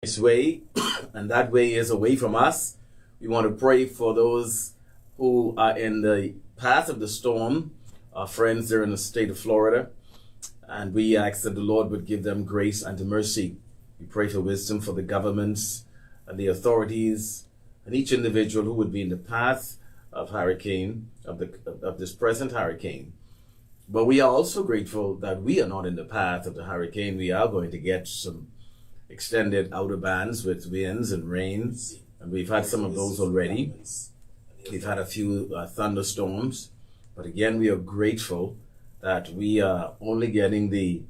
His way, and that way is away from us. We want to pray for those who are in the path of the storm, our friends there in the state of Florida, and we ask that the Lord would give them grace and mercy. We pray for wisdom for the governments and the authorities and each individual who would be in the path of this present hurricane. But we are also grateful that we are not in the path of the hurricane. We are going to get some extended outer bands with winds and rains, and we've had some of those already. We've had a few thunderstorms, but again, we are grateful that we are only getting the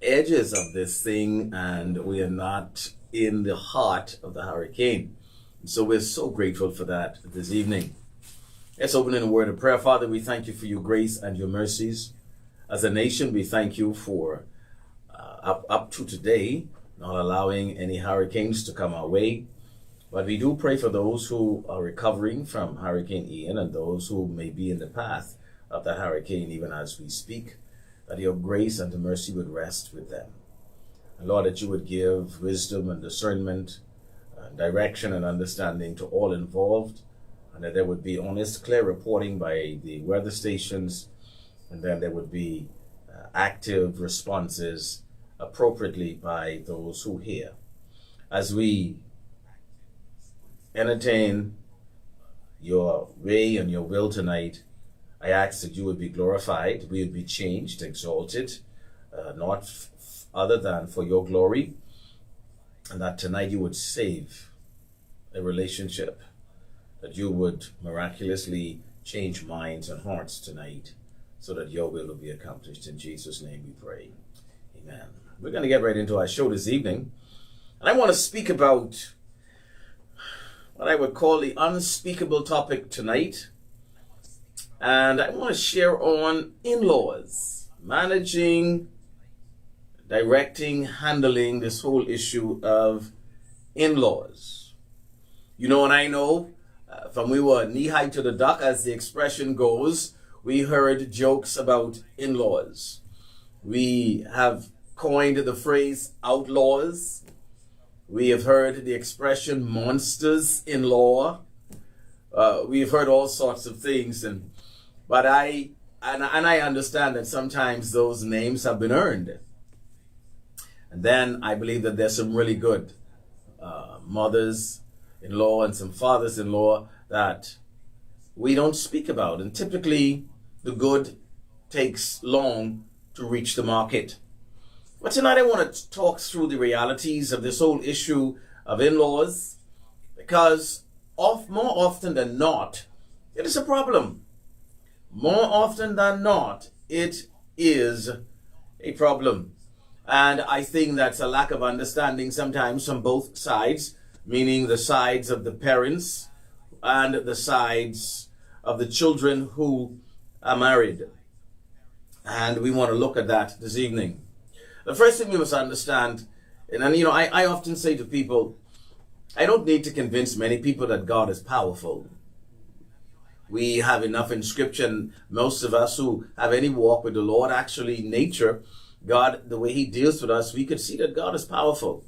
edges of this thing and we are not in the heart of the hurricane. And so we're so grateful for that this evening. Let's open in a word of prayer. Father, we thank you for your grace and your mercies. As a nation, we thank you for up to today, not allowing any hurricanes to come our way. But we do pray for those who are recovering from Hurricane Ian and those who may be in the path of that hurricane even as we speak, that your grace and mercy would rest with them. And Lord, that you would give wisdom and discernment, direction and understanding to all involved, and that there would be honest, clear reporting by the weather stations, and then there would be active responses appropriately by those who hear. As we entertain your way and your will tonight, I ask that you would be glorified, we would be changed, exalted, not other than for your glory, and that tonight you would save a relationship, that you would miraculously change minds and hearts tonight so that your will be accomplished. In Jesus' name we pray. Amen. We're going to get right into our show this evening. And I want to speak about what I would call the unspeakable topic tonight. And I want to share on in-laws, managing, directing, handling this whole issue of in-laws. You know, and I know from we were knee-high to the duck, as the expression goes, we heard jokes about in-laws. We have coined the phrase outlaws. We have heard the expression monsters-in-law. We've heard all sorts of things, but I understand that sometimes those names have been earned. And then I believe that there's some really good mothers-in-law and some fathers-in-law that we don't speak about. And typically, the good takes long to reach the market. But tonight I want to talk through the realities of this whole issue of in-laws, because more often than not, it is a problem. More often than not, it is a problem. And I think that's a lack of understanding sometimes from both sides, meaning the sides of the parents and the sides of the children who are married. And we want to look at that this evening. The first thing we must understand, and you know, I often say to people, I don't need to convince many people that God is powerful. We have enough in Scripture, and most of us who have any walk with the Lord, actually nature, God, the way he deals with us, we could see that God is powerful.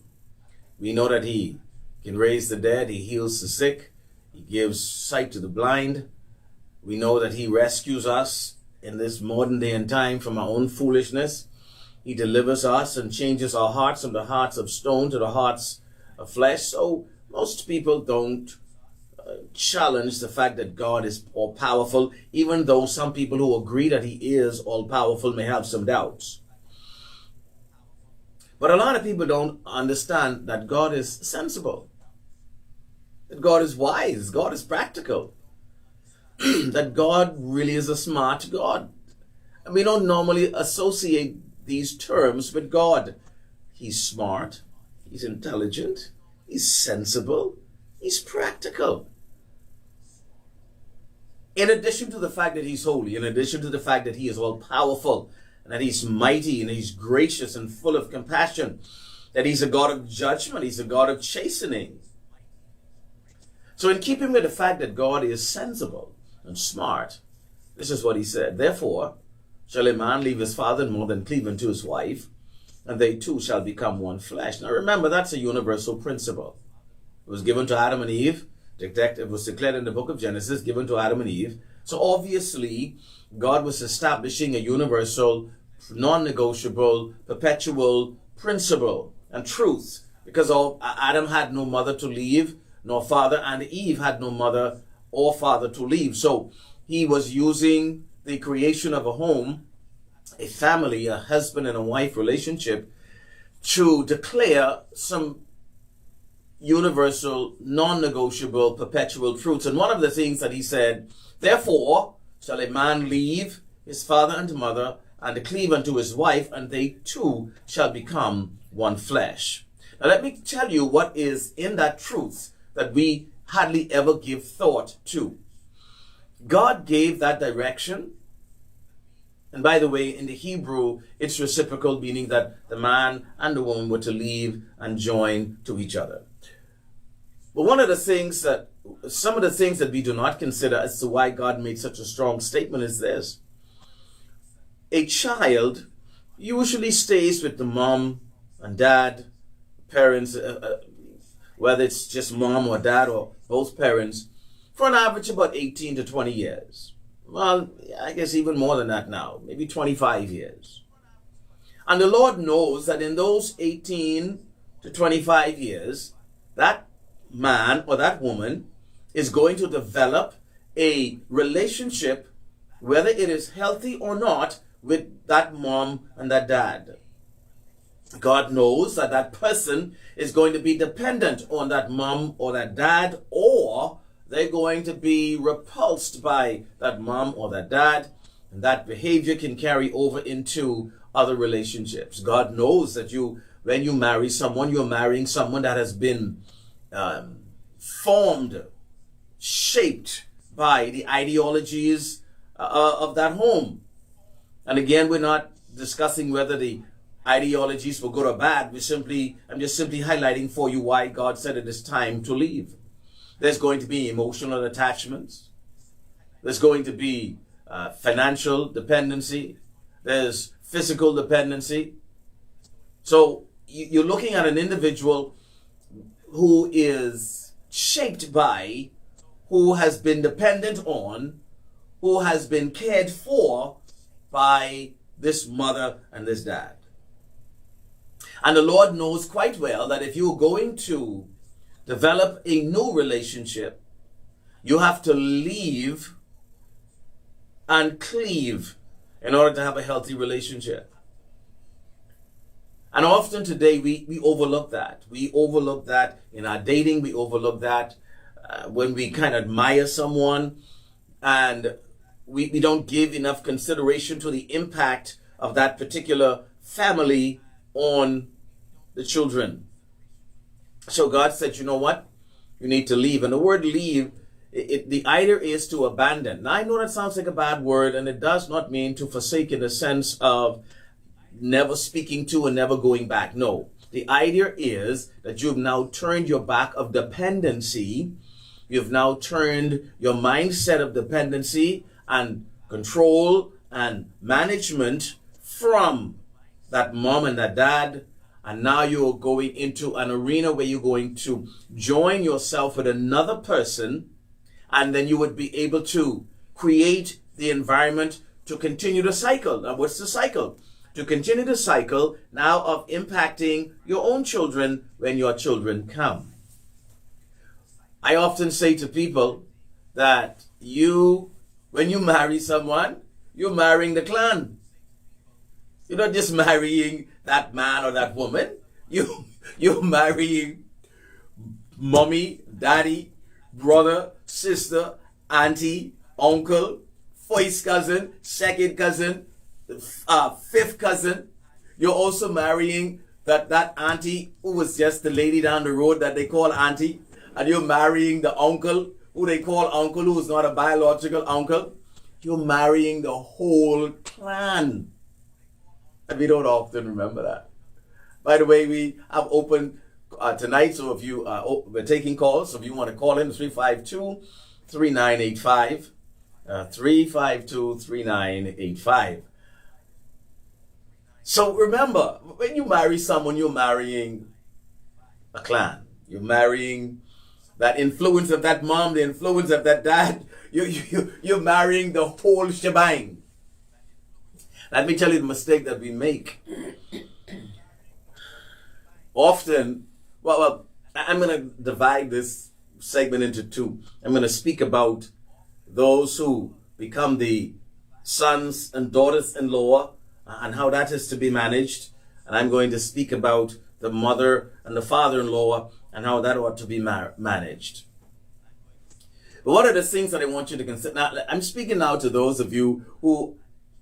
We know that he can raise the dead, he heals the sick, he gives sight to the blind. We know that he rescues us in this modern day and time from our own foolishness. He delivers us and changes our hearts from the hearts of stone to the hearts of flesh. So most people don't challenge the fact that God is all powerful, even though some people who agree that he is all powerful may have some doubts. But a lot of people don't understand that God is sensible, that God is wise, God is practical, that God really is a smart God. And we don't normally associate these terms with God. He's smart, he's intelligent, he's sensible, he's practical. In addition to the fact that he's holy, in addition to the fact that he is all powerful, and that he's mighty and he's gracious and full of compassion, that he's a God of judgment, he's a God of chastening. So in keeping with the fact that God is sensible and smart, this is what he said. Therefore, shall a man leave his father and mother and cleave unto his wife, and they two shall become one flesh. Now remember, that's a universal principle. It was given to Adam and Eve. It was declared in the book of Genesis, given to Adam and Eve. So obviously, God was establishing a universal, non-negotiable, perpetual principle and truth. Because Adam had no mother to leave, nor father, and Eve had no mother or father to leave. So he was using the creation of a home, a family, a husband and a wife relationship, to declare some universal, non-negotiable, perpetual truths. And one of the things that he said, therefore shall a man leave his father and mother, and cleave unto his wife, and they two shall become one flesh. Now let me tell you what is in that truth that we hardly ever give thought to. God gave that direction. And by the way, in the Hebrew, it's reciprocal, meaning that the man and the woman were to leave and join to each other. But some of the things that we do not consider as to why God made such a strong statement is this. A child usually stays with the mom and dad, parents, whether it's just mom or dad or both parents, for an average about 18 to 20 years. Well, I guess even more than that now, maybe 25 years. And the Lord knows that in those 18 to 25 years, that man or that woman is going to develop a relationship, whether it is healthy or not, with that mom and that dad. God knows that that person is going to be dependent on that mom or that dad, or they're going to be repulsed by that mom or that dad, and that behavior can carry over into other relationships. God knows that when you marry someone, you're marrying someone that has been formed, shaped by the ideologies of that home. And again, we're not discussing whether the ideologies were good or bad. I'm just simply highlighting for you why God said it is time to leave. There's going to be emotional attachments. There's going to be financial dependency. There's physical dependency. So you're looking at an individual who is shaped by, who has been dependent on, who has been cared for by this mother and this dad. And the Lord knows quite well that if you're going to develop a new relationship, you have to leave and cleave in order to have a healthy relationship. And often today we overlook that. We overlook that in our dating. We overlook that when we kind of admire someone, and we don't give enough consideration to the impact of that particular family on the children. So God said, you know what? You need to leave. And the word leave, the idea is to abandon. Now I know that sounds like a bad word, and it does not mean to forsake in the sense of never speaking to and never going back. No. The idea is that you've now turned your back of dependency. You've now turned your mindset of dependency and control and management from that mom and that dad. And now you're going into an arena where you're going to join yourself with another person, and then you would be able to create the environment to continue the cycle. Now, what's the cycle? To continue the cycle now of impacting your own children when your children come. I often say to people that when you marry someone, you're marrying the clan. You're not just marrying that man or that woman. You're marrying mommy, daddy, brother, sister, auntie, uncle, first cousin, second cousin, fifth cousin. You're also marrying that auntie who was just the lady down the road that they call auntie. And you're marrying the uncle who they call uncle, who is not a biological uncle. You're marrying the whole clan. And we don't often remember that. By the way, we have open tonight, so if we're taking calls, so if you want to call in, 352-3985, 352-3985. So remember, when you marry someone, you're marrying a clan. You're marrying that influence of that mom, the influence of that dad. You're marrying the whole shebang. Let me tell you the mistake that we make. Often, well, I'm going to divide this segment into two. I'm going to speak about those who become the sons and daughters-in-law and how that is to be managed. And I'm going to speak about the mother and the father-in-law and how that ought to be managed. But what are the things that I want you to consider? Now, I'm speaking now to those of you who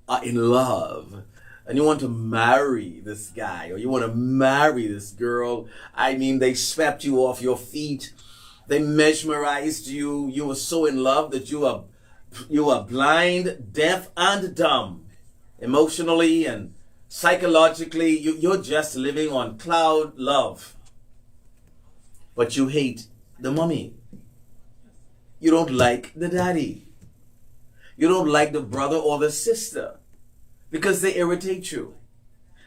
are in love and you want to marry this guy or you want to marry this girl. I mean, they swept you off your feet. They mesmerized you. You were so in love that you are blind, deaf, and dumb. Emotionally and psychologically, you're just living on cloud love. But you hate the mommy. You don't like the daddy. You don't like the brother or the sister because they irritate you.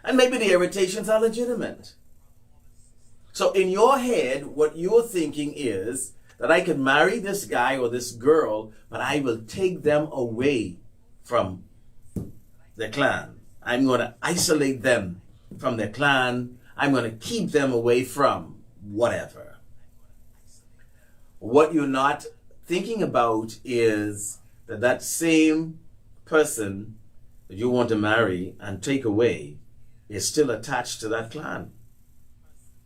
And maybe the irritations are legitimate. So in your head, what you're thinking is that I can marry this guy or this girl, but I will take them away from the clan. I'm going to isolate them from the clan. I'm going to keep them away from whatever. What you're not thinking about is that same person that you want to marry and take away is still attached to that clan.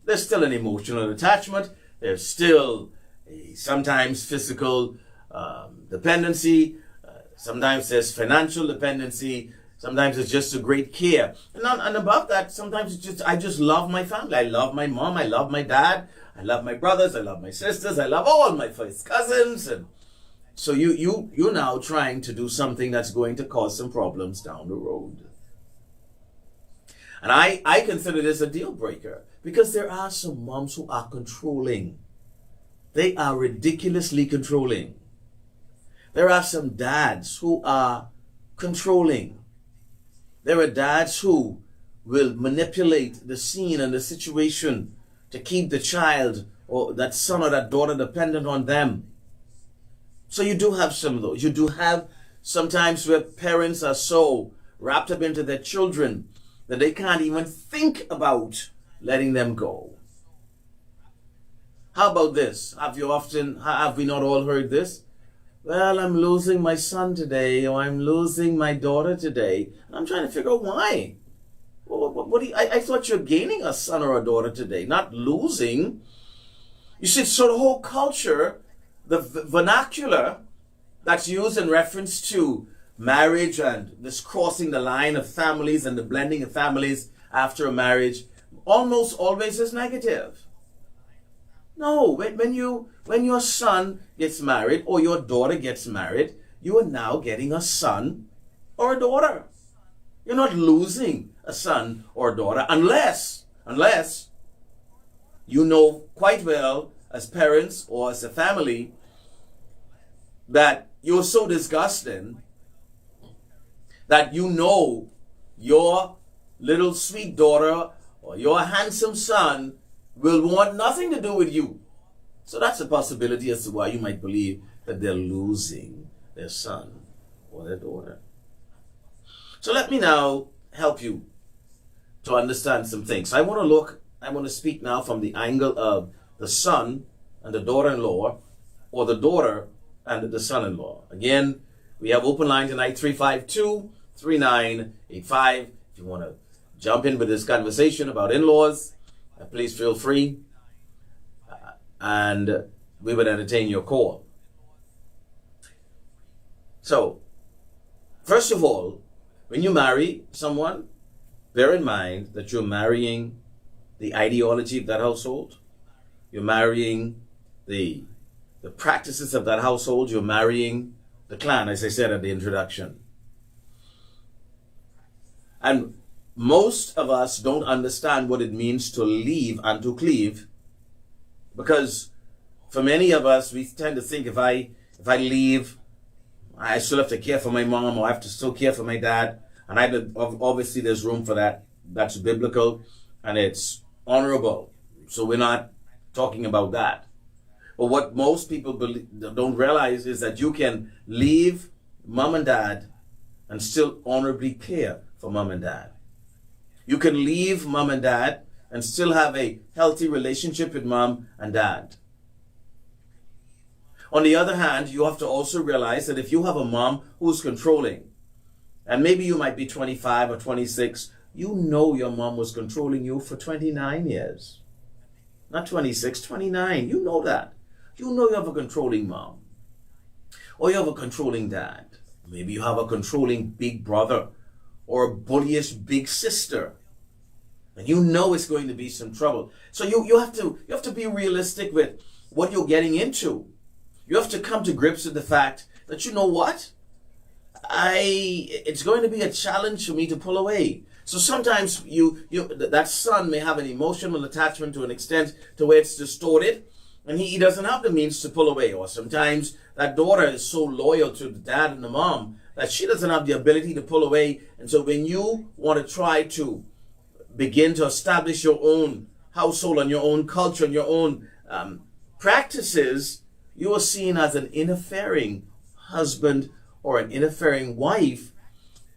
There's still an emotional attachment. There's still sometimes physical dependency. Sometimes there's financial dependency. Sometimes it's just a great care. And above that, sometimes it's just, I just love my family. I love my mom. I love my dad. I love my brothers. I love my sisters. I love all my first cousins. And so you're now trying to do something that's going to cause some problems down the road. And I consider this a deal breaker because there are some moms who are controlling. They are ridiculously controlling. There are some dads who are controlling. There are dads who will manipulate the scene and the situation to keep the child or that son or that daughter dependent on them. So you do have some of those. You do have sometimes where parents are so wrapped up into their children that they can't even think about letting them go. How about this? Have we not all heard this? Well, I'm losing my son today, or I'm losing my daughter today. And I'm trying to figure out why. I thought you're gaining a son or a daughter today, not losing. You see, so the whole culture, the vernacular that's used in reference to marriage and this crossing the line of families and the blending of families after a marriage almost always is negative. No, when your son gets married or your daughter gets married, you are now getting a son or a daughter. You're not losing a son or a daughter unless you know quite well as parents or as a family that you're so disgusting that you know your little sweet daughter or your handsome son will want nothing to do with you. So that's a possibility as to why you might believe that they're losing their son or their daughter. So let me now help you to understand some things. I want to speak now from the angle of the son and the daughter-in-law, or the daughter and the son-in-law. Again, we have open line tonight, 352-3985. If you want to jump in with this conversation about in-laws, please feel free, and we would entertain your call. So, first of all, when you marry someone, bear in mind that you're marrying the ideology of that household. You're marrying the practices of that household. You're marrying the clan, as I said at the introduction. And most of us don't understand what it means to leave and to cleave, because for many of us, we tend to think if I leave, I still have to care for my mom, or I have to still care for my dad, and obviously there's room for that. that's biblical and it's honorable. So we're not talking about that. But what most people don't realize is that you can leave mom and dad and still honorably care for mom and dad. You can leave mom and dad and still have a healthy relationship with mom and dad. On the other hand, you have to also realize that if you have a mom who's controlling, and maybe you might be 25 or 26, you know your mom was controlling you for 29 years. Not 26, 29. You know that. You know you have a controlling mom. Or you have a controlling dad. Maybe you have a controlling big brother or a bullyish big sister. And you know it's going to be some trouble. So you have to be realistic with what you're getting into. You have to come to grips with the fact that, you know what? It's going to be a challenge for me to pull away. So sometimes that son may have an emotional attachment to an extent to where it's distorted, and he doesn't have the means to pull away. Or sometimes that daughter is so loyal to the dad and the mom that she doesn't have the ability to pull away. And so when you want to try to begin to establish your own household and your own culture and your own practices, you are seen as an interfering husband or an interfering wife,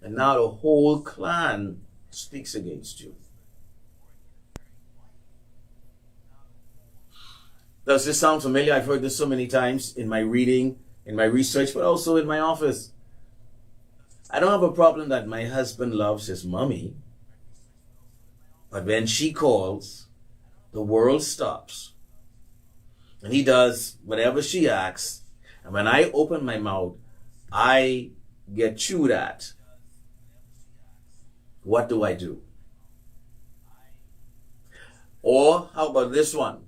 and now the whole clan speaks against you. Does this sound familiar? I've heard this so many times in my reading, in my research, but also in my office. I don't have a problem that my husband loves his mommy, but when she calls, the world stops. And he does whatever she asks. And when I open my mouth, I get chewed at. What do I do? Or how about this one?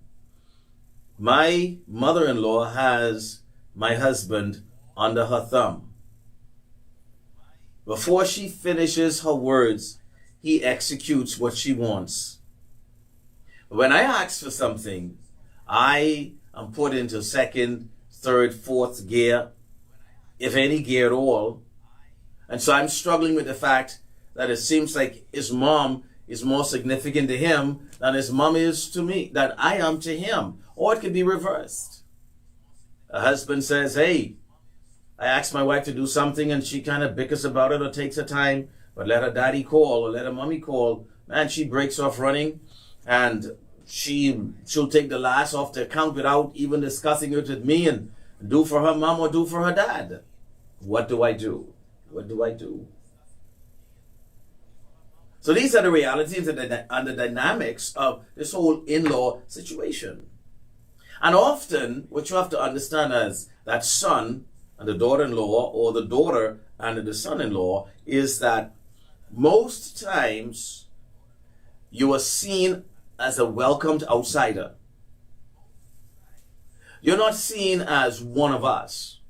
My mother-in-law has my husband under her thumb. Before she finishes her words, he executes what she wants. When I ask for something, I am put into second, third, fourth gear, if any gear at all. And so I'm struggling with the fact that it seems like his mom is more significant to him than his mom is to me, that I am to him. Or it could be reversed. A husband says, hey, I asked my wife to do something and she kind of bickers about it or takes her time, but let her daddy call or let her mommy call. Man, she breaks off running and she'll take the last off the account without even discussing it with me and do for her mom or do for her dad. What do I do? What do I do? So these are the realities and the dynamics of this whole in-law situation. And often, what you have to understand as that son and the daughter-in-law, or the daughter and the son-in-law, is that most times you are seen as a welcomed outsider. You're not seen as one of us.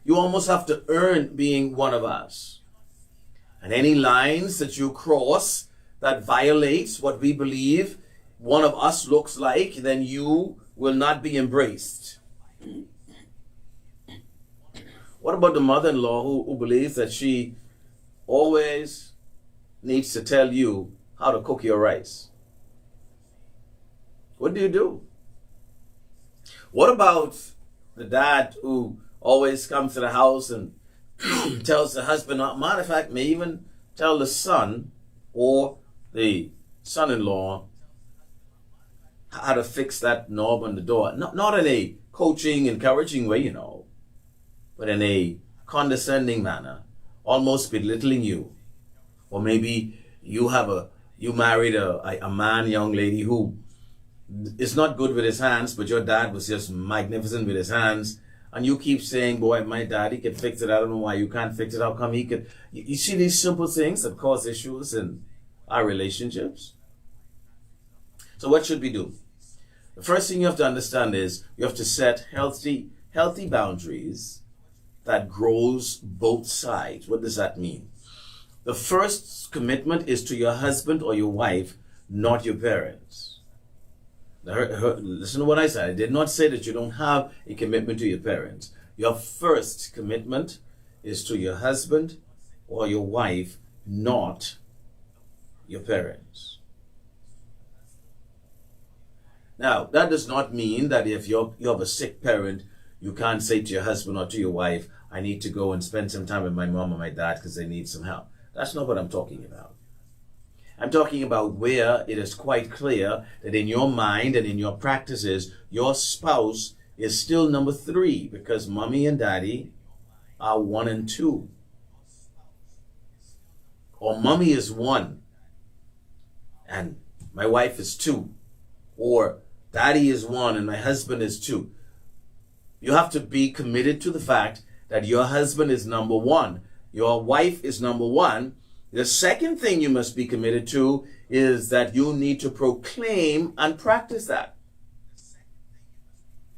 You almost have to earn being one of us. And any lines that you cross that violates what we believe one of us looks like, then you will not be embraced. What about the mother-in-law who believes that she always needs to tell you how to cook your rice? What do you do? What about the dad who always comes to the house and tells the husband, matter of fact, may even tell the son or the son-in-law how to fix that knob on the door? Not in a coaching, encouraging way, but in a condescending manner, almost belittling you. Or maybe you married a man, young lady who is not good with his hands, but your dad was just magnificent with his hands. And you keep saying, boy, my dad, he can fix it. I don't know why you can't fix it. How come he could? You see these simple things that cause issues in our relationships. So what should we do? The first thing you have to understand is you have to set healthy boundaries that grows both sides. What does that mean? The first commitment is to your husband or your wife, not your parents. Listen to what I said. I did not say that you don't have a commitment to your parents. Your first commitment is to your husband or your wife, not your parents. Now, that does not mean that if you have a sick parent, you can't say to your husband or to your wife, I need to go and spend some time with my mom or my dad because they need some help. That's not what I'm talking about. I'm talking about where it is quite clear that in your mind and in your practices, your spouse is still number 3 because mommy and daddy are 1 and 2. Or mommy is 1 and my wife is 2. Or daddy is 1 and my husband is 2. You have to be committed to the fact that your husband is number 1. Your wife is number 1. The second thing you must be committed to is that you need to proclaim and practice that.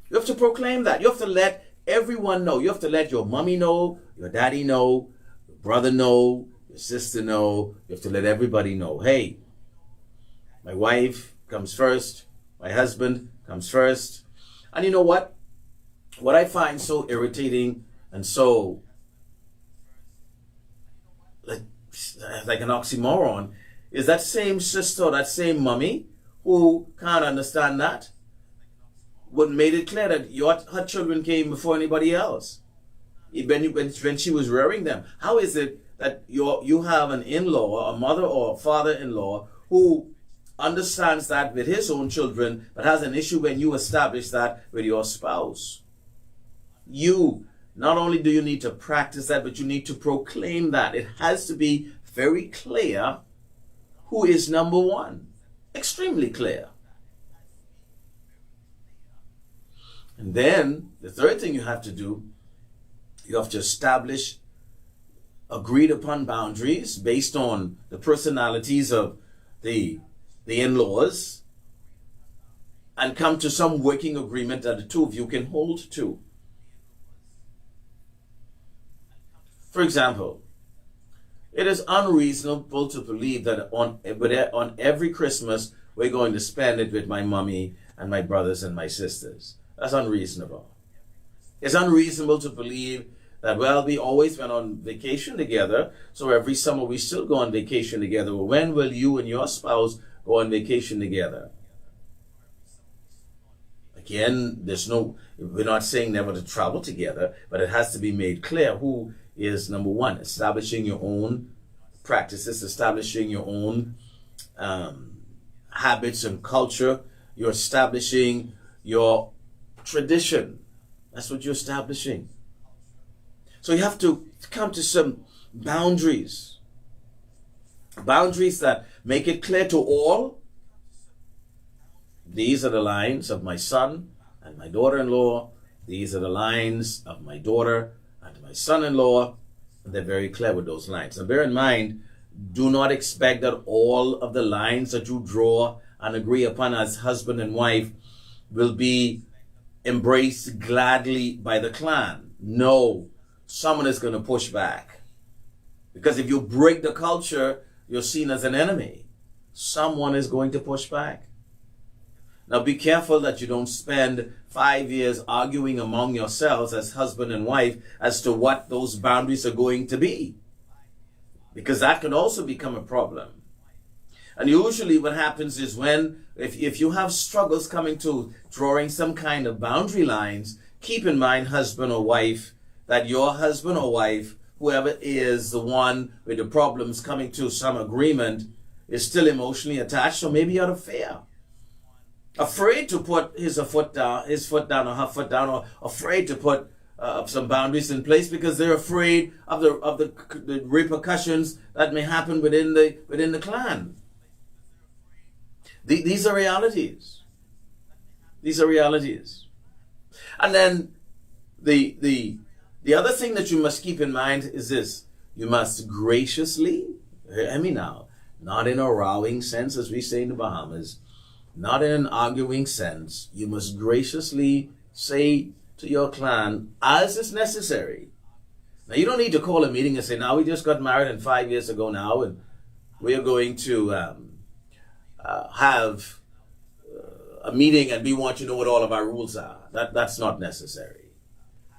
You have to proclaim that. You have to let everyone know. You have to let your mommy know, your daddy know, your brother know, your sister know. You have to let everybody know, hey, my wife comes first, my husband comes first. And you know what? What I find so irritating and so like an oxymoron is that same sister, that same mommy who can't understand that would made it clear that her children came before anybody else when she was rearing them. How is it that you have an in-law, a mother or a father-in-law who understands that with his own children but has an issue when you establish that with your spouse? You not only do you need to practice that, but you need to proclaim that. It has to be very clear who is number 1. Extremely clear. And then the third thing you have to do, you have to establish agreed upon boundaries based on the personalities of the in-laws and come to some working agreement that the two of you can hold to. For example, it is unreasonable to believe that on every Christmas we're going to spend it with my mommy and my brothers and my sisters. That's unreasonable. It's unreasonable to believe that, well, we always went on vacation together, so every summer we still go on vacation together. Well, when will you and your spouse go on vacation together? Again, we're not saying never to travel together, but it has to be made clear who is number 1. Establishing your own practices, establishing your own habits and culture. You're establishing your tradition. That's what you're establishing. So you have to come to some boundaries. Boundaries that make it clear to all. These are the lines of my son and my daughter-in-law. These are the lines of my daughter and my son-in-law. And they're very clear with those lines. And bear in mind, do not expect that all of the lines that you draw and agree upon as husband and wife will be embraced gladly by the clan. No, someone is going to push back. Because if you break the culture, you're seen as an enemy. Someone is going to push back. Now be careful that you don't spend 5 years arguing among yourselves as husband and wife as to what those boundaries are going to be. Because that can also become a problem. And usually what happens is if you have struggles coming to drawing some kind of boundary lines, keep in mind, husband or wife, that your husband or wife, whoever is the one with the problems coming to some agreement, is still emotionally attached, or maybe out of fear. Afraid to put his foot down or her foot down, or afraid to put some boundaries in place because they're afraid of the repercussions that may happen within the clan. These are realities. These are realities. And then the other thing that you must keep in mind is this: you must graciously, hear me now, not in a rowing sense as we say in the Bahamas, not in an arguing sense. You must graciously say to your clan, as is necessary. Now, you don't need to call a meeting and say, now we just got married and 5 years ago now, and we are going to have a meeting and we want you to know what all of our rules are. That's not necessary.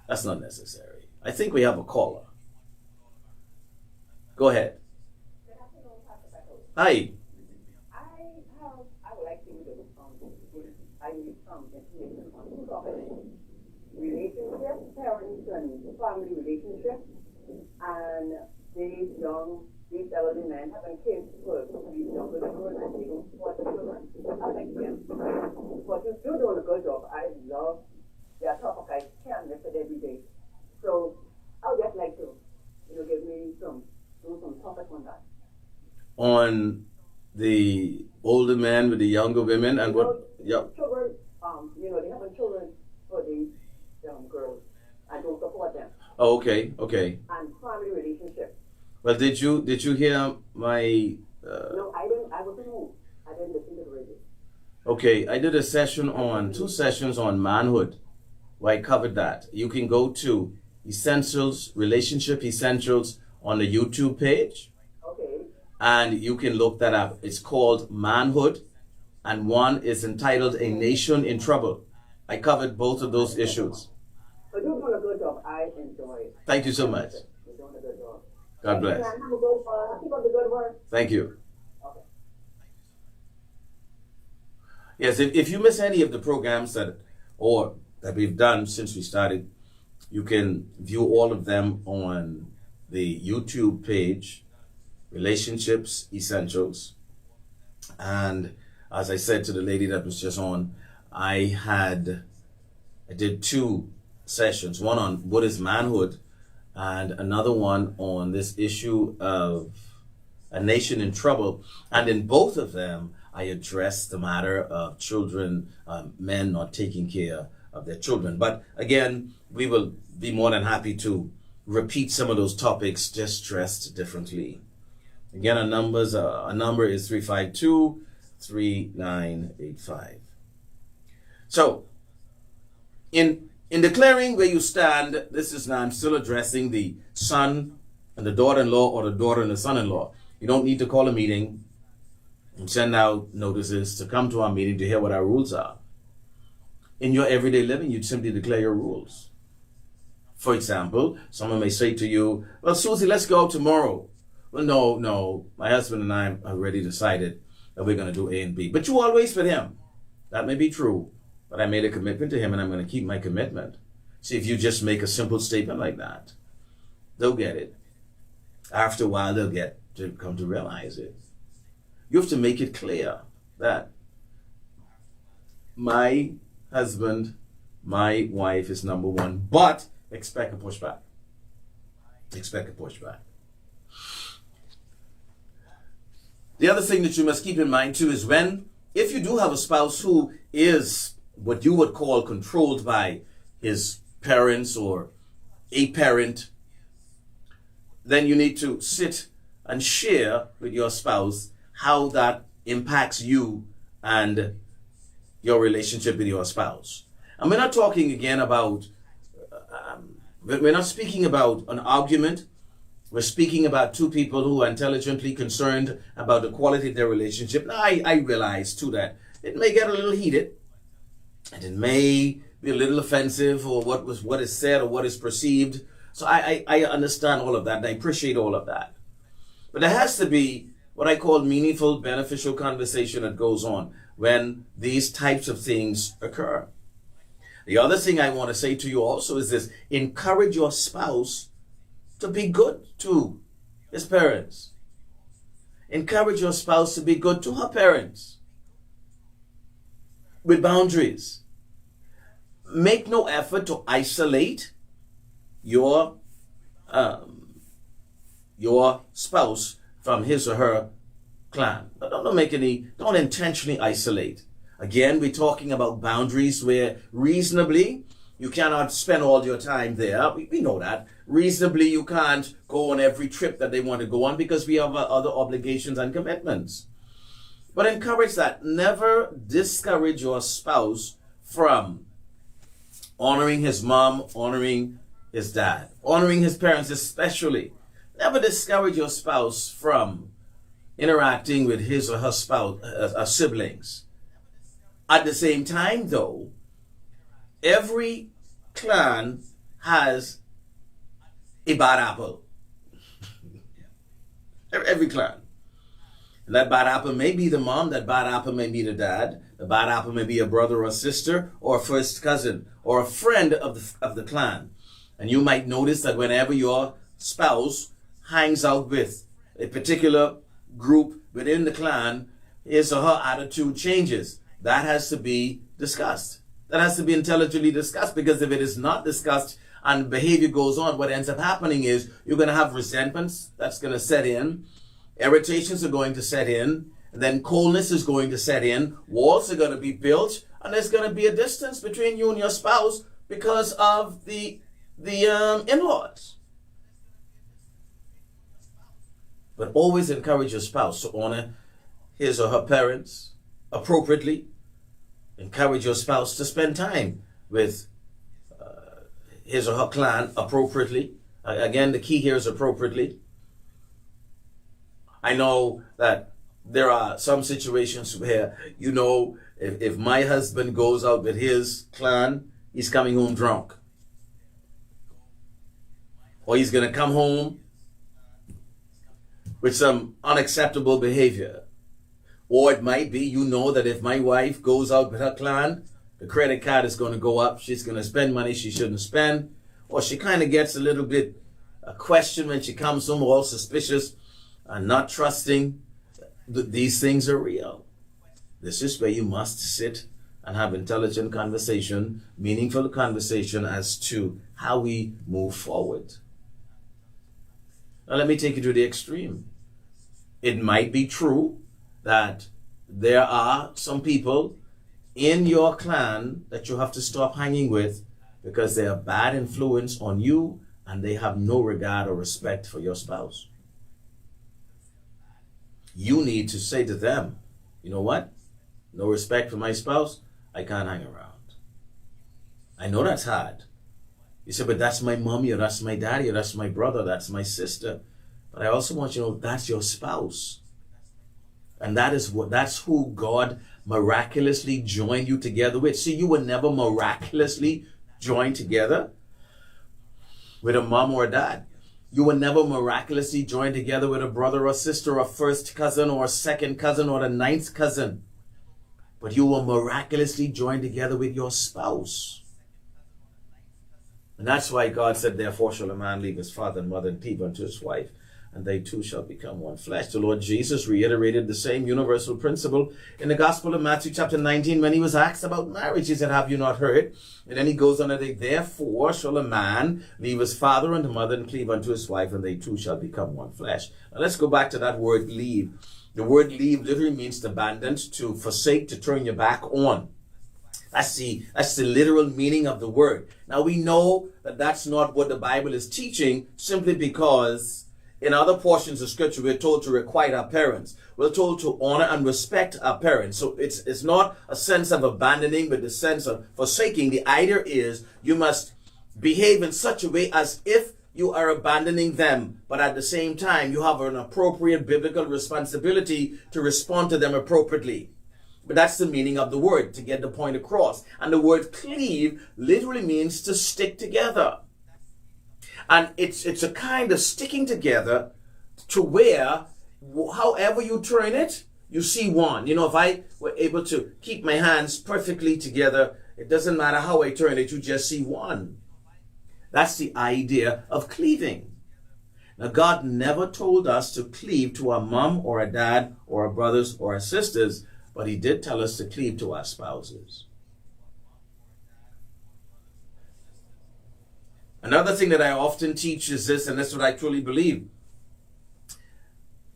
That's not necessary. I think we have a caller. Go ahead. Good afternoon, Pastor Beckles. Hi. topic. Relationship, parents and family relationships, and these elderly men having kids for these younger children and they don't support the children. I like them. But you're doing a good job. I love that topic. I can't miss it every day. So I would just like to, give me some topic on that. On the older men with the younger women and what? Yep. Children, they have children for these young girls. I don't support them. Oh, okay. And family relationships. Well, did you hear my? No, I didn't. I wasn't home. I didn't listen to the radio. Okay, I did two sessions on manhood, where I covered that. You can go to Essentials, Relationship Essentials on the YouTube page. Okay. And you can look that up. It's called Manhood, and one is entitled A Nation in Trouble. I covered both of those issues. But you're doing a good job. I enjoy it. Thank you so much. You're doing a good job. God bless. Keep up the good work. Thank you. Okay. Yes, if you miss any of the programs that we've done since we started, you can view all of them on the YouTube page, Relationships Essentials. And as I said to the lady that was just on, I did two sessions, one on what is manhood and another one on this issue of a nation in trouble. And in both of them, I addressed the matter of children, men not taking care of their children. But again, we will be more than happy to repeat some of those topics, just stressed differently. Again, our number is 352-3985. So, in declaring where you stand, I'm still addressing the son and the daughter-in-law or the daughter and the son-in-law. You don't need to call a meeting and send out notices to come to our meeting to hear what our rules are. In your everyday living, you'd simply declare your rules. For example, someone may say to you, well, Susie, let's go out tomorrow. Well, no, my husband and I have already decided that we're going to do A and B. But you always with him. That may be true, but I made a commitment to him and I'm going to keep my commitment. See, if you just make a simple statement like that, they'll get it. After a while, they'll get to come to realize it. You have to make it clear that my husband, my wife is number one, but expect a pushback. Expect a pushback. The other thing that you must keep in mind too is if you do have a spouse who is what you would call controlled by his parents or a parent, then you need to sit and share with your spouse how that impacts you and your relationship with your spouse. And we're not talking again about, we're not speaking about an argument. We're speaking about two people who are intelligently concerned about the quality of their relationship. Now, I realize too that it may get a little heated, and it may be a little offensive, or what is said or what is perceived. So I understand all of that, and I appreciate all of that. But there has to be what I call meaningful, beneficial conversation that goes on when these types of things occur. The other thing I want to say to you also is this: encourage your spouse to be good to his parents. Encourage your spouse to be good to her parents with boundaries. Make no effort to isolate your spouse from his or her clan. Don't intentionally isolate. Again, we're talking about boundaries where reasonably you cannot spend all your time there. We know that. Reasonably, you can't go on every trip that they want to go on because we have other obligations and commitments. But encourage that. Never discourage your spouse from honoring his mom, honoring his dad, honoring his parents especially. Never discourage your spouse from interacting with his or her siblings. At the same time, though, every clan has a bad apple. Every clan. And that bad apple may be the mom, that bad apple may be the dad, The bad apple may be a brother or sister or a first cousin or a friend of the clan. And you might notice that whenever your spouse hangs out with a particular group within the clan, his or her attitude changes. That has to be discussed. That has to be intelligently discussed, because if it is not discussed and behavior goes on, what ends up happening is you're going to have resentments that's going to set in, irritations are going to set in, and then coldness is going to set in, walls are going to be built, and there's going to be a distance between you and your spouse because of the in-laws. But always encourage your spouse to honor his or her parents appropriately. Encourage your spouse to spend time with his or her clan appropriately. Again, the key here is appropriately. I know that there are some situations where, if my husband goes out with his clan, he's coming home drunk. Or he's going to come home with some unacceptable behavior. Or it might be, that if my wife goes out with her clan, the credit card is going to go up. She's going to spend money she shouldn't spend. Or she kind of gets a little bit a question when she comes home, all suspicious and not trusting. These things are real. This is where you must sit and have intelligent conversation, meaningful conversation as to how we move forward. Now let me take you to the extreme. It might be true that there are some people in your clan that you have to stop hanging with because they are bad influence on you and they have no regard or respect for your spouse. You need to say to them, you know what? No respect for my spouse, I can't hang around. I know that's hard. You say, but that's my mommy, or that's my daddy, or that's my brother, that's my sister. But I also want you to know that's your spouse. And that's who God miraculously joined you together with. See, you were never miraculously joined together with a mom or a dad. You were never miraculously joined together with a brother or sister, or a first cousin, or a second cousin, or the ninth cousin. But you were miraculously joined together with your spouse. And that's why God said, therefore shall a man leave his father and mother and cleave unto his wife, and they two shall become one flesh. The Lord Jesus reiterated the same universal principle in the Gospel of Matthew chapter 19 when he was asked about marriage. He said, have you not heard? And then he goes on to say, therefore shall a man leave his father and mother and cleave unto his wife, and they two shall become one flesh. Now let's go back to that word leave. The word leave literally means to abandon, to forsake, to turn your back on. That's the literal meaning of the word. Now we know that that's not what the Bible is teaching, simply because in other portions of scripture we're told to requite our parents. We're told to honor and respect our parents. So it's not a sense of abandoning, but the sense of forsaking. The idea is you must behave in such a way as if you are abandoning them, but at the same time you have an appropriate biblical responsibility to respond to them appropriately. But that's the meaning of the word, to get the point across. And the word cleave literally means to stick together. And it's a kind of sticking together to where, however you turn it, you see one. If I were able to keep my hands perfectly together, it doesn't matter how I turn it, you just see one. That's the idea of cleaving. Now, God never told us to cleave to our mom or a dad or our brothers or our sisters, but he did tell us to cleave to our spouses. Another thing that I often teach is this, and that's what I truly believe.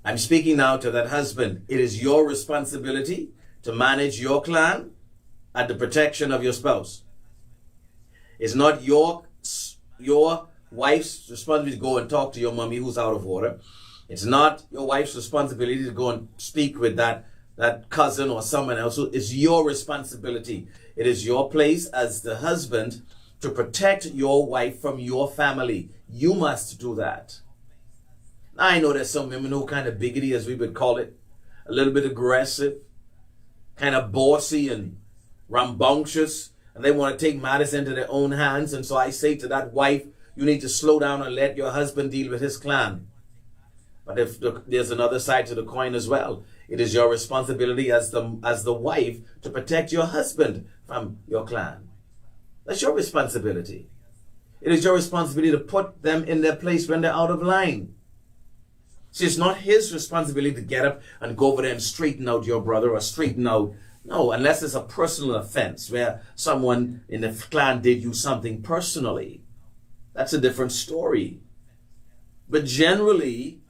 I'm speaking now to that husband. It is your responsibility to manage your clan at the protection of your spouse. It's not your wife's responsibility to go and talk to your mommy who's out of order. It's not your wife's responsibility to go and speak with that cousin or someone else. It's your responsibility. It is your place as the husband to protect your wife from your family. You must do that. Now, I know there's some women who are kind of biggity, as we would call it, a little bit aggressive, kind of bossy and rambunctious, and they want to take matters into their own hands. And so I say to that wife, you need to slow down and let your husband deal with his clan. But if there's another side to the coin as well. It is your responsibility as the wife to protect your husband from your clan. That's your responsibility. It is your responsibility to put them in their place when they're out of line. See, it's not his responsibility to get up and go over there and straighten out your brother or straighten out. No, unless it's a personal offense where someone in the clan did you something personally. That's a different story. But generally,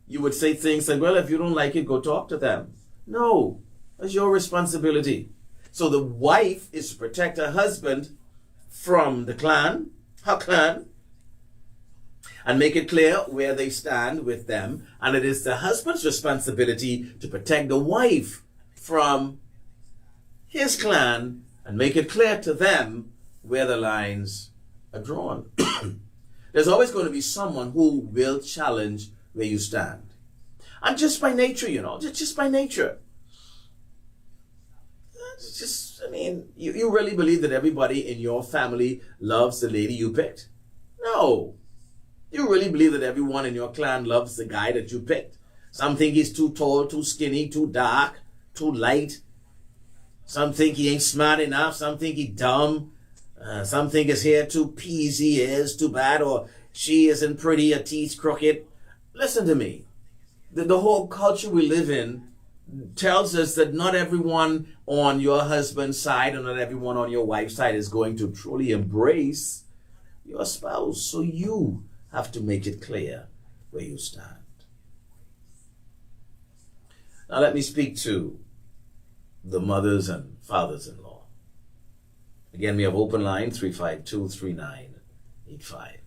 you would say things like, well, if you don't like it, go talk to them. No, that's your responsibility. So the wife is to protect her husband from the clan, her clan, and make it clear where they stand with them. And it is the husband's responsibility to protect the wife from his clan and make it clear to them where the lines are drawn. There's always going to be someone who will challenge where you stand. And just by nature, just by nature. You really believe that everybody in your family loves the lady you picked? No. You really believe that everyone in your clan loves the guy that you picked? Some think he's too tall, too skinny, too dark, too light. Some think he ain't smart enough. Some think he dumb. Some think his hair too peasy, is too bad, or she isn't pretty, her teeth crooked. Listen to me. The whole culture we live in tells us that not everyone on your husband's side or not everyone on your wife's side is going to truly embrace your spouse. So you have to make it clear where you stand. Now let me speak to the mothers and fathers-in-law. Again, we have open line 352-3985.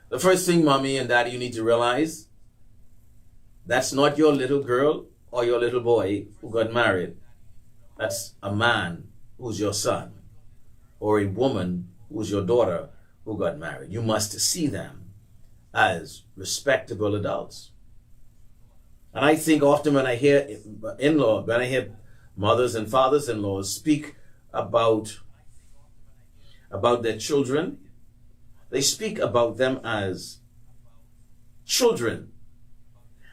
The first thing, mommy and daddy, you need to realize, that's not your little girl or your little boy who got married. That's a man who's your son, or a woman who's your daughter who got married. You must see them as respectable adults. And I think often when I hear mothers and fathers-in-law speak about their children, they speak about them as children.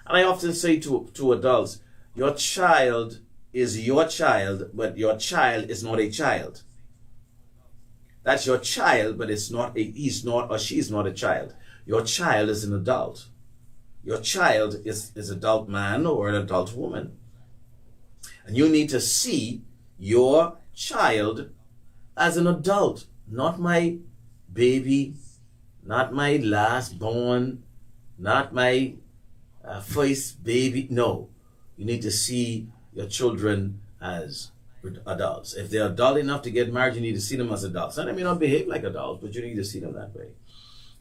And I often say to adults, your child is your child, but your child is not a child. That's your child, but he's not or she's not a child. Your child is an adult. Your child is adult man or an adult woman. And you need to see your child as an adult, not my baby, not my last born, not my first baby. No, you need to see your children as adults. If they're adult enough to get married, you need to see them as adults. And they may not behave like adults, but you need to see them that way.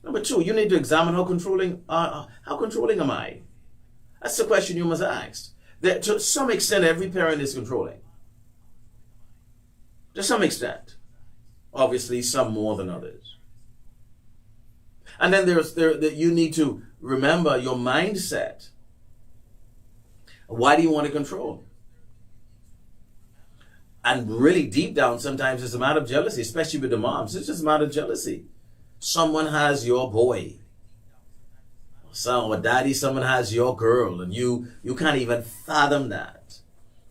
Number two, you need to examine how controlling am I? That's the question you must ask. To some extent, every parent is controlling. To some extent. Obviously, some more than others. And then you need to remember your mindset. Why do you want to control? And really deep down, sometimes it's a matter of jealousy, especially with the moms. It's just a matter of jealousy. Someone has your boy. Son or daddy, someone has your girl, and you can't even fathom that.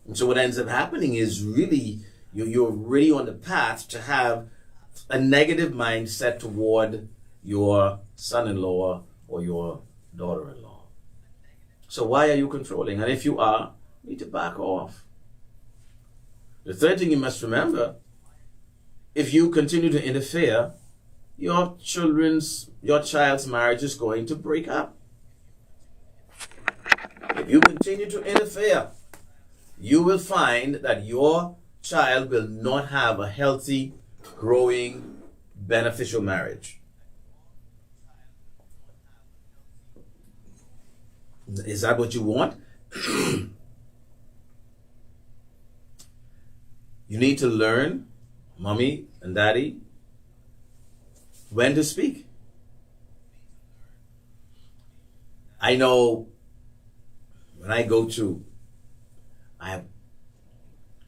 And so what ends up happening is really, you're really on the path to have a negative mindset toward your son-in-law or your daughter-in-law. So why are you controlling? And if you are, you need to back off. The third thing you must remember, if you continue to interfere, your child's marriage is going to break up. If you continue to interfere, you will find that your child will not have a healthy, growing, beneficial marriage. Is that what you want? You need to learn, mommy and daddy, when to speak. I know when I have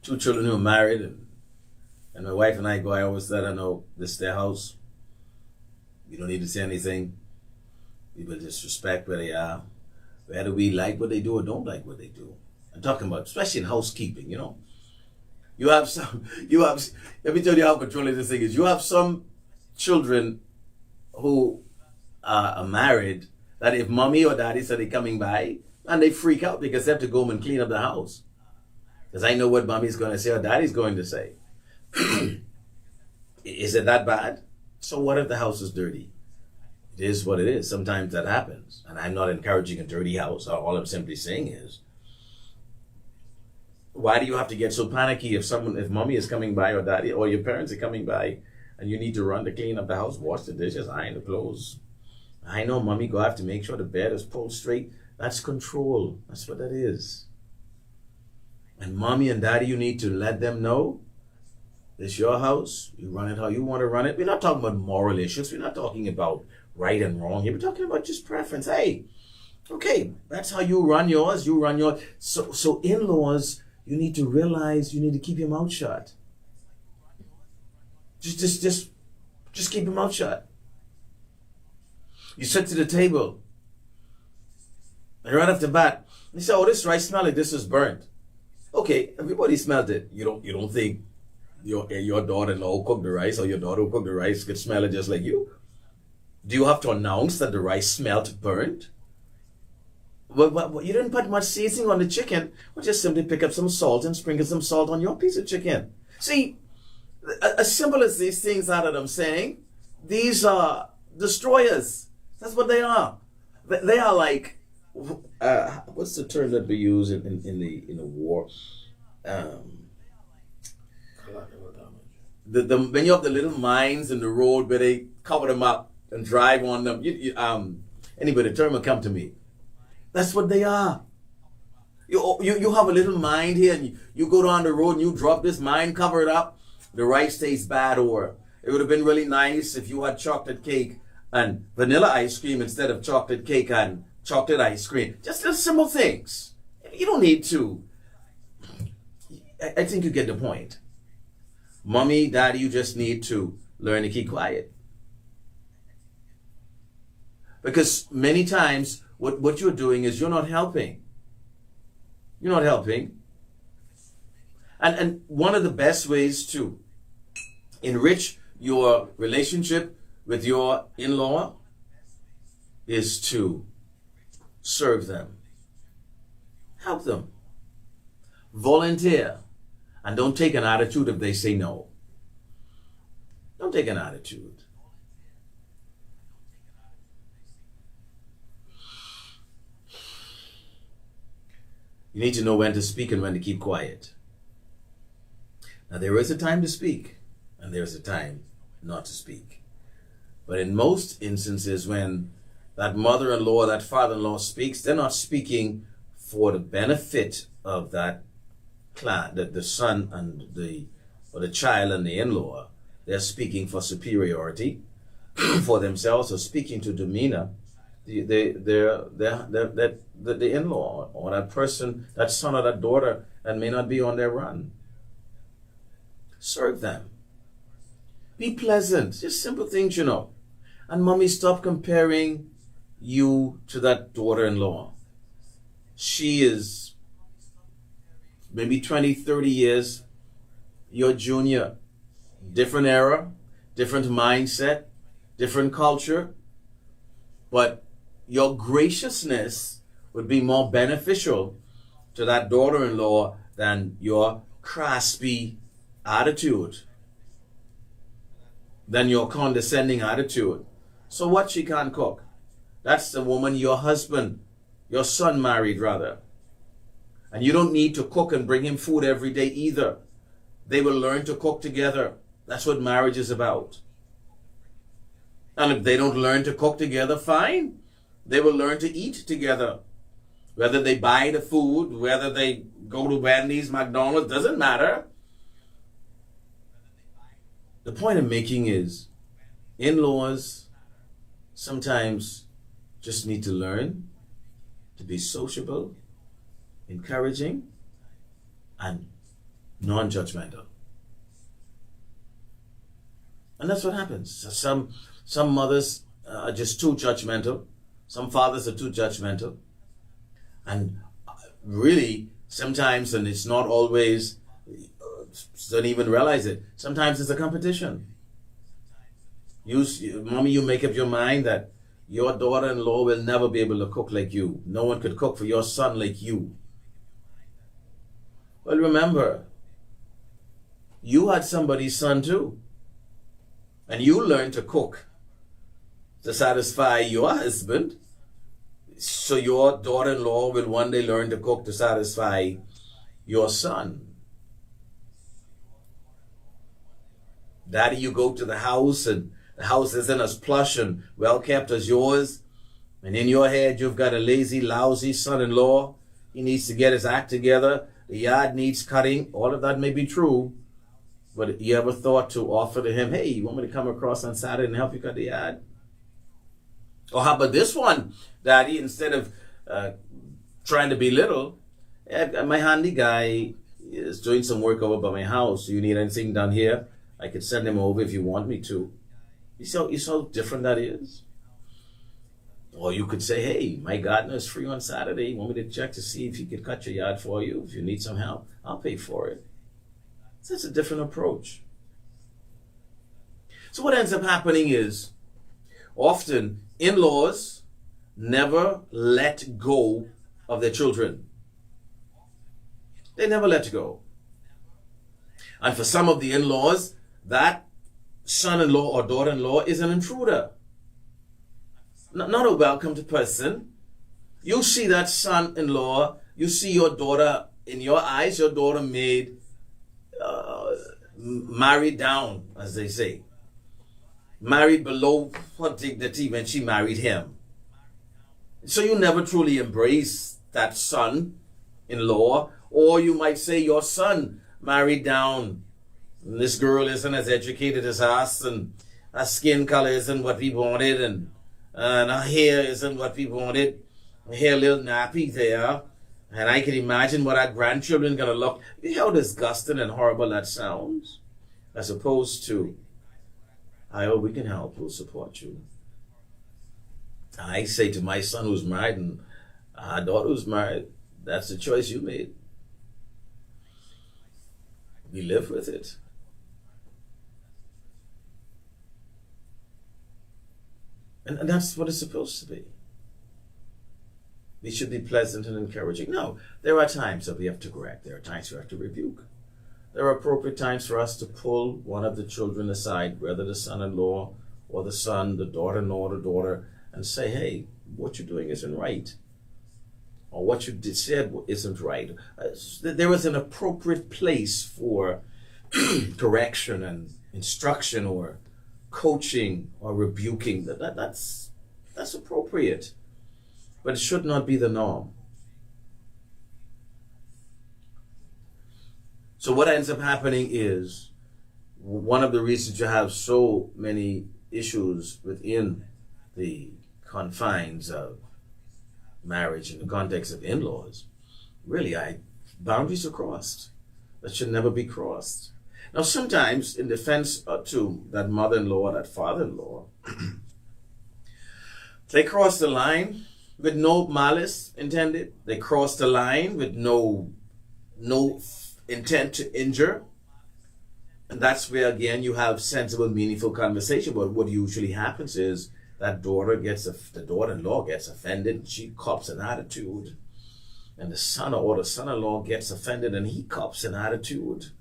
two children who are married, and my wife and I go, I always let her know this is their house. You don't need to say anything. We will just respect where they are. whether we like what they do or don't like what they do. I'm talking about, especially in housekeeping, you know. Let me tell you how controlling this thing is. You have some children who are married that if mommy or daddy said they're coming by, and they freak out because they have to go home and clean up the house. Because I know what mommy's going to say or daddy's going to say. Is it that bad? So what if the house is dirty? It is what it is. Sometimes that happens. And I'm not encouraging a dirty house. All I'm simply saying is, why do you have to get so panicky if mommy is coming by or daddy or your parents are coming by and you need to run to clean up the house, wash the dishes, iron the clothes? I know mommy go have to make sure the bed is pulled straight. That's control. That's what that is. And mommy and daddy, you need to let them know it's your house. You run it how you want to run it. We're not talking about moral issues. We're not talking about right and wrong here. We're talking about just preference. Hey, okay, that's how you run yours. You run yours. So in-laws, you need to realize you need to keep your mouth shut. Just keep your mouth shut. You sit to the table, and right off the bat, you say, "Oh, this rice smell like this is burnt." Okay, everybody smelled it. You don't think your daughter-in-law who cooked the rice or your daughter who cooked the rice could smell it just like you? Do you have to announce that the rice smelled burnt? Well, you didn't put much seasoning on the chicken. Well, just simply pick up some salt and sprinkle some salt on your piece of chicken. See, as simple as these things are that I'm saying, these are destroyers. That's what they are. They are like, what's the term that we use in the war? When you have the little mines in the road where they cover them up and drive on them. Anybody, the term will come to me. That's what they are. You have a little mine here, and you go down the road and you drop this mine, cover it up. The rice tastes bad, or it would have been really nice if you had chocolate cake and vanilla ice cream instead of chocolate cake and chocolate ice cream. Just little simple things. You don't need to. I think you get the point. Mommy, daddy, you just need to learn to keep quiet. Because many times what you're doing is you're not helping. You're not helping. And one of the best ways to enrich your relationship with your in-law is to serve them. Help them. Volunteer. And don't take an attitude if they say no. Don't take an attitude. You need to know when to speak and when to keep quiet. Now, there is a time to speak, and there is a time not to speak. But in most instances, when that mother-in-law, that father-in-law speaks, they're not speaking for the benefit of that clan, the son and the child and the in-law. They're speaking for superiority for themselves, or speaking to demeanor the in-law or that person, that son or that daughter that may not be on their run. Serve them. Be pleasant. Just simple things, you know. And mommy, stop comparing you to that daughter-in-law. She is maybe 20, 30 years your junior. Different era, different mindset, different culture. But your graciousness would be more beneficial to that daughter-in-law than your crispy attitude, than your condescending attitude. So what, she can't cook? That's the woman your husband, your son married rather. And you don't need to cook and bring him food every day either. They will learn to cook together. That's what marriage is about. And if they don't learn to cook together, fine. They will learn to eat together. Whether they buy the food, whether they go to Wendy's, McDonald's, doesn't matter. The point I'm making is, in-laws sometimes just need to learn to be sociable, encouraging, and non-judgmental. And that's what happens. Some mothers are just too judgmental. Some fathers are too judgmental. And really, sometimes, and it's not always, don't even realize it, sometimes it's a competition. Mommy, you make up your mind that your daughter-in-law will never be able to cook like you. No one could cook for your son like you. Well, remember, you had somebody's son too. And you learned to cook to satisfy your husband. So your daughter-in-law will one day learn to cook to satisfy your son. Daddy, you go to the house and the house isn't as plush and well kept as yours. And in your head, you've got a lazy, lousy son-in-law. He needs to get his act together. The yard needs cutting. All of that may be true. But you ever thought to offer to him, hey, you want me to come across on Saturday and help you cut the yard? Or how about this one, Daddy, instead of trying to belittle, my handy guy is doing some work over by my house. Do you need anything done here? I could send him over if you want me to. You see how different that is? Or you could say, hey, my gardener is free on Saturday. You want me to check to see if he could cut your yard for you? If you need some help, I'll pay for it. So that's a different approach. So what ends up happening is, often in-laws never let go of their children. They never let go. And for some of the in-laws, that son-in-law or daughter-in-law is an intruder. Not a welcomed person. You see that son-in-law, you see your daughter, in your eyes, your daughter married down, as they say. Married below her dignity when she married him. So you never truly embrace that son-in-law, or you might say your son married down. And this girl isn't as educated as us, and her skin color isn't what we wanted, and her hair isn't what we wanted. Her hair a little nappy there. And I can imagine what our grandchildren are going to look. You know how disgusting and horrible that sounds? As opposed to, I hope we can help, we'll support you. I say to my son who's married and our daughter who's married, that's the choice you made. We live with it. And that's what it's supposed to be. We should be pleasant and encouraging. No, there are times that we have to correct. There are times we have to rebuke. There are appropriate times for us to pull one of the children aside, whether the son-in-law or the son, the daughter-in-law or the daughter, and say, hey, what you're doing isn't right. Or what you said isn't right. There is an appropriate place for correction and instruction or coaching or rebuking. That's appropriate. But it should not be the norm. So what ends up happening is, one of the reasons you have so many issues within the confines of marriage in the context of in-laws, really, boundaries are crossed that should never be crossed. Now, sometimes in defense to that mother-in-law or that father-in-law, they cross the line with no malice intended. They cross the line with no intent to injure. And that's where, again, you have sensible, meaningful conversation. But what usually happens is that the daughter-in-law gets offended and she cops an attitude. And the son or the son-in-law gets offended and he cops an attitude.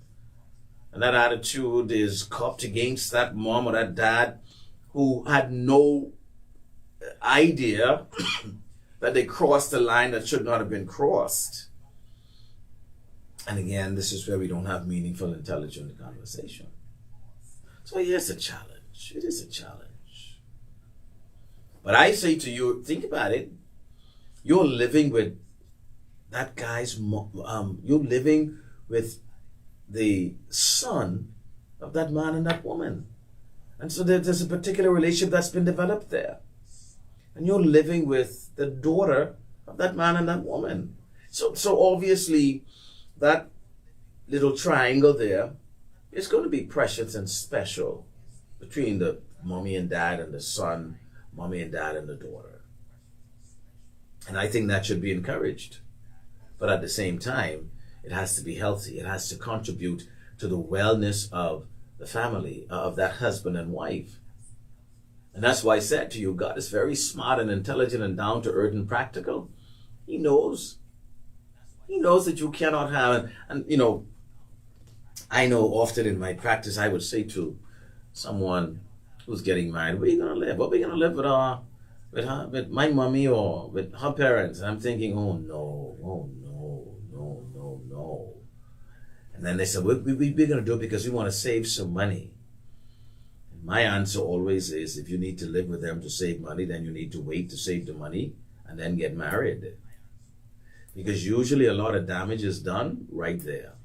And that attitude is copped against that mom or that dad who had no idea that they crossed the line that should not have been crossed. And again, this is where we don't have meaningful, intelligent conversation. So here's a challenge. It is a challenge. But I say to you, think about it. You're living with that guy's you're living with the son of that man and that woman. And so there's a particular relationship that's been developed there. And you're living with the daughter of that man and that woman. So obviously, that little triangle there is going to be precious and special between the mommy and dad and the son, mommy and dad and the daughter. And I think that should be encouraged. But at the same time, it has to be healthy. It has to contribute to the wellness of the family, of that husband and wife. And that's why I said to you, God is very smart and intelligent and down to earth and practical. He knows. He knows that you cannot have, and I know often in my practice I would say to someone who's getting married, where are you going to live? What are we going to live with my mommy or with her parents? And I'm thinking, oh no. And then they said, we're going to do it because we want to save some money. And my answer always is, if you need to live with them to save money, then you need to wait to save the money and then get married. Because usually a lot of damage is done right there.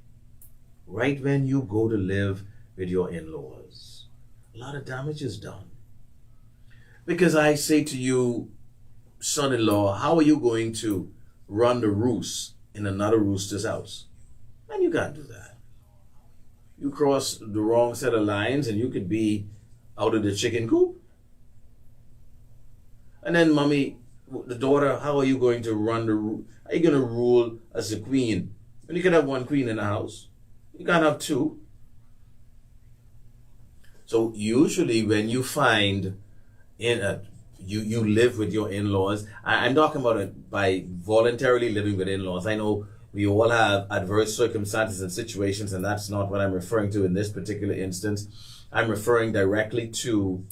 Right when you go to live with your in-laws. A lot of damage is done. Because I say to you, son-in-law, how are you going to run the roost in another rooster's house? Man, you can't do that. You cross the wrong set of lines and you could be out of the chicken coop. And then mommy, the daughter, how are you going to run the roost? Are you going to rule as a queen? When you can have one queen in the house. You can't have two. So usually when you find you live with your in-laws, I'm talking about it by voluntarily living with in-laws. I know we all have adverse circumstances and situations, and that's not what I'm referring to in this particular instance. I'm referring directly to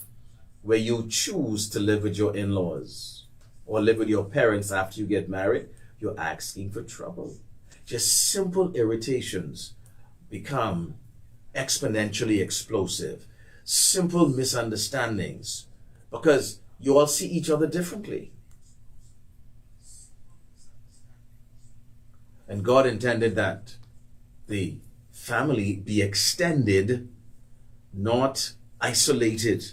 where you choose to live with your in-laws or live with your parents after you get married. You're asking for trouble. Just simple irritations become exponentially explosive. Simple misunderstandings, because you all see each other differently. And God intended that the family be extended, not isolated.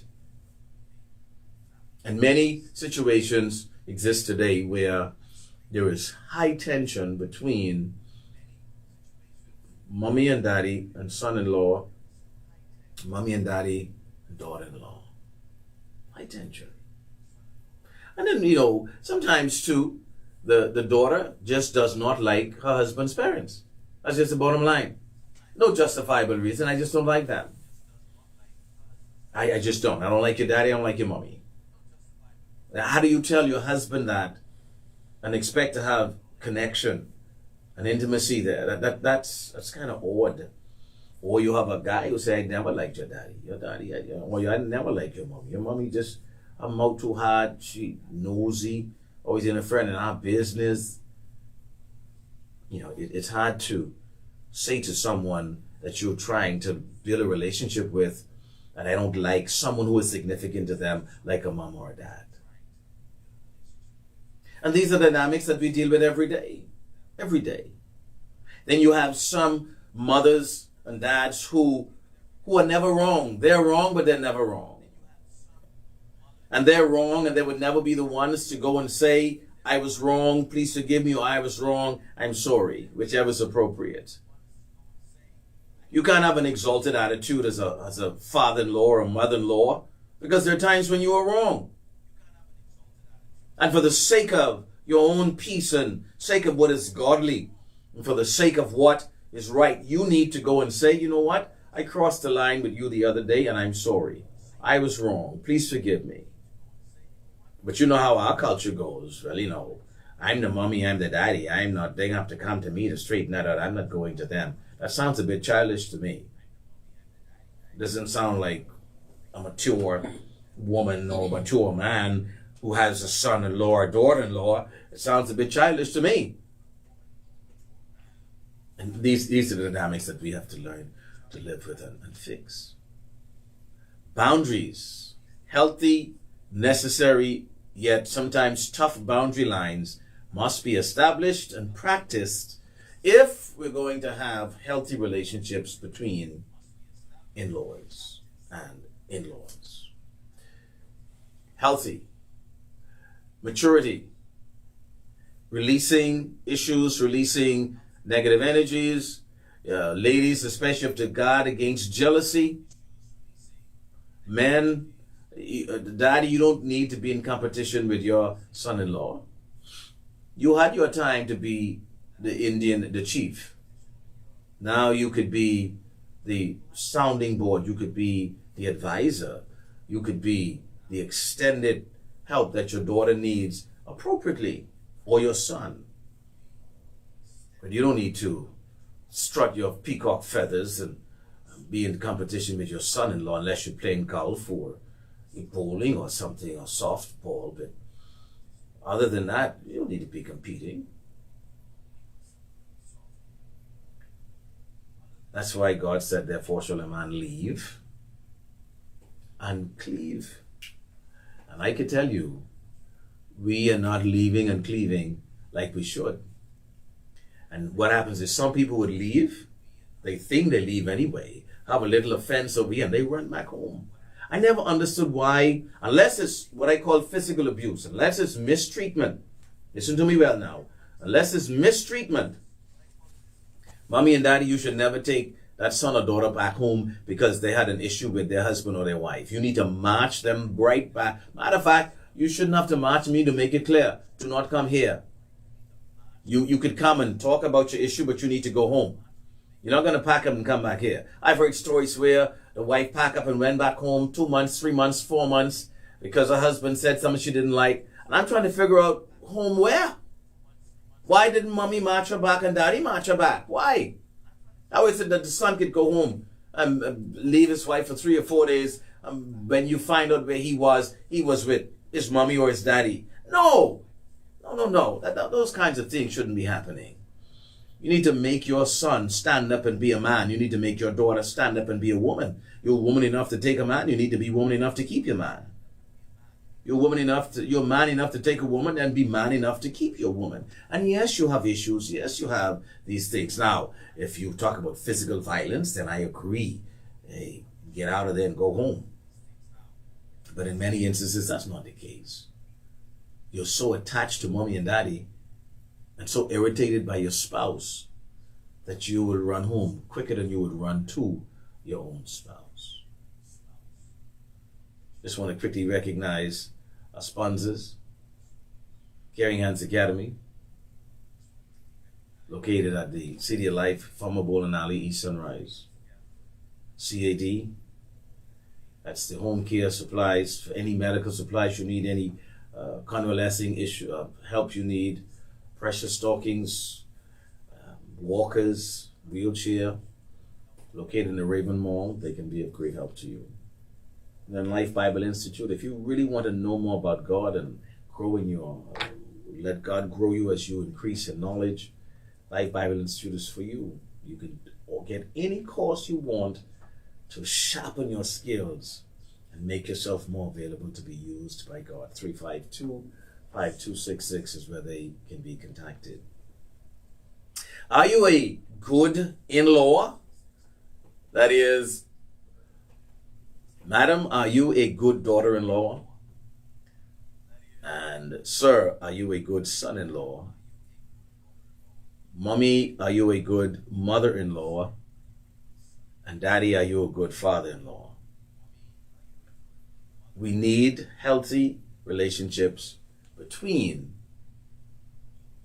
And many situations exist today where there is high tension between mommy and daddy and son-in-law, mommy and daddy and daughter-in-law. High tension. And then, sometimes too, the daughter just does not like her husband's parents. That's just the bottom line. No justifiable reason. I just don't like that. I just don't. I don't like your daddy. I don't like your mommy. Now, how do you tell your husband that and expect to have connection and intimacy there? That's kind of odd. Or you have a guy who say, I never liked your daddy. Your daddy, I never liked your mommy. Your mommy just, her mouth too hard. She nosy. Always interfering in our business. It's hard to say to someone that you're trying to build a relationship with, and I don't like someone who is significant to them, like a mom or a dad. And these are dynamics that we deal with every day. Every day. Then you have some mothers and dads who are never wrong. They're wrong, but they're never wrong. And they're wrong, and they would never be the ones to go and say, I was wrong, please forgive me, or I was wrong, I'm sorry, whichever is appropriate. You can't have an exalted attitude as a father-in-law or a mother-in-law, because there are times when you are wrong. And for the sake of your own peace and sake of what is godly, and for the sake of what is right, you need to go and say, you know what? I crossed the line with you the other day, and I'm sorry. I was wrong. Please forgive me. But you know how our culture goes. Well, I'm the mommy, I'm the daddy. They have to come to me to straighten that out. I'm not going to them. That sounds a bit childish to me. Doesn't sound like a mature woman or mature man who has a son-in-law or daughter-in-law. It sounds a bit childish to me. And these are the dynamics that we have to learn to live with and fix. Boundaries. Healthy, necessary, yet sometimes tough boundary lines must be established and practiced if we're going to have healthy relationships between in-laws and in-laws. Healthy. Maturity. Releasing issues, releasing negative energies. Ladies, especially have to guard against jealousy. Men, daddy, you don't need to be in competition with your son-in-law. You had your time to be the chief. Now you could be the sounding board, you could be the advisor, you could be the extended help that your daughter needs appropriately, or your son. But you don't need to strut your peacock feathers and be in competition with your son-in-law unless you're playing golf or bowling or something, or softball. But other than that, you don't need to be competing. That's why God said, therefore shall a man leave and cleave. And I can tell you, we are not leaving and cleaving like we should. And what happens is some people would leave, they think they leave anyway, have a little offense over here, and they run back home. I never understood why, unless it's what I call physical abuse, unless it's mistreatment. Listen to me well now. Unless it's mistreatment, mommy and daddy, you should never take that son or daughter back home because they had an issue with their husband or their wife. You need to march them right back. Matter of fact, you shouldn't have to march me to make it clear. Do not come here. You could come and talk about your issue, but you need to go home. You're not going to pack up and come back here. I've heard stories where the wife packed up and went back home 2 months, 3 months, 4 months because her husband said something she didn't like. And I'm trying to figure out home where? Why didn't mommy march her back and daddy march her back? Why? How is it that the son could go home and leave his wife for 3 or 4 days? When you find out where he was with his mommy or his daddy. No. Those kinds of things shouldn't be happening. You need to make your son stand up and be a man. You need to make your daughter stand up and be a woman. You're woman enough to take a man. You need to be woman enough to keep your man. You're man enough to take a woman and be man enough to keep your woman. And yes, you have issues. Yes, you have these things. Now, if you talk about physical violence, then I agree. Hey, get out of there and go home. But in many instances, that's not the case. You're so attached to mommy and daddy and so irritated by your spouse that you will run home quicker than you would run to your own spouse. Just want to quickly recognize our sponsors. Caring Hands Academy, located at the City of Life, Farmer Bowling Alley, East Sunrise. CAD, that's the home care supplies, for any medical supplies you need, any convalescing issue, help you need, pressure stockings, walkers, wheelchair, located in the Raven Mall. They can be of great help to you. And then Life Bible Institute, if you really want to know more about God and grow in your, let God grow you as you increase in knowledge, Life Bible Institute is for you. You can get any course you want to sharpen your skills and make yourself more available to be used by God. 352-5266 is where they can be contacted. Are you a good in-law? That is, madam, are you a good daughter-in-law? And sir, are you a good son-in-law? Mommy, are you a good mother-in-law? And daddy, are you a good father-in-law? We need healthy relationships between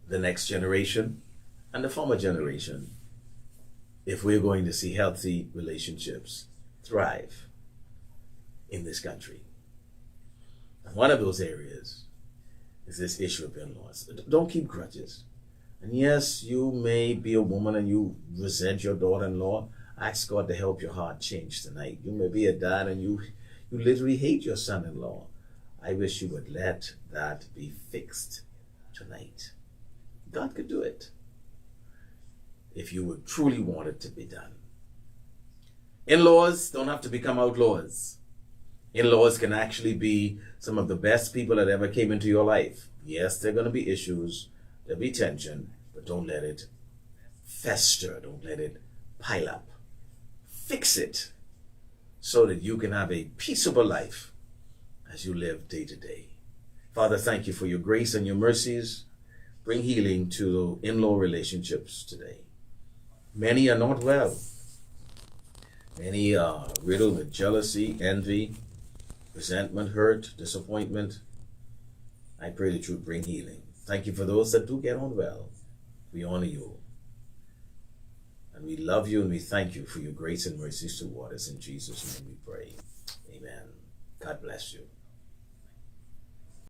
the next generation and the former generation if we're going to see healthy relationships thrive in this country. And one of those areas is this issue of in-laws. Don't keep grudges. And yes, you may be a woman and you resent your daughter-in-law. Ask God to help your heart change tonight. You may be a dad and you literally hate your son-in-law. I wish you would let that be fixed tonight. God could do it if you would truly want it to be done. In-laws don't have to become outlaws. In-laws can actually be some of the best people that ever came into your life. Yes, there are going to be issues, there'll be tension, but don't let it fester, don't let it pile up. Fix it so that you can have a peaceable life as you live day to day. Father, thank you for your grace and your mercies. Bring healing to in-law relationships today. Many are not well. Many are riddled with jealousy, envy, resentment, hurt, disappointment. I pray that you would bring healing. Thank you for those that do get on well. We honor you. And we love you and we thank you for your grace and mercies toward us. In Jesus' name we pray. Amen. God bless you.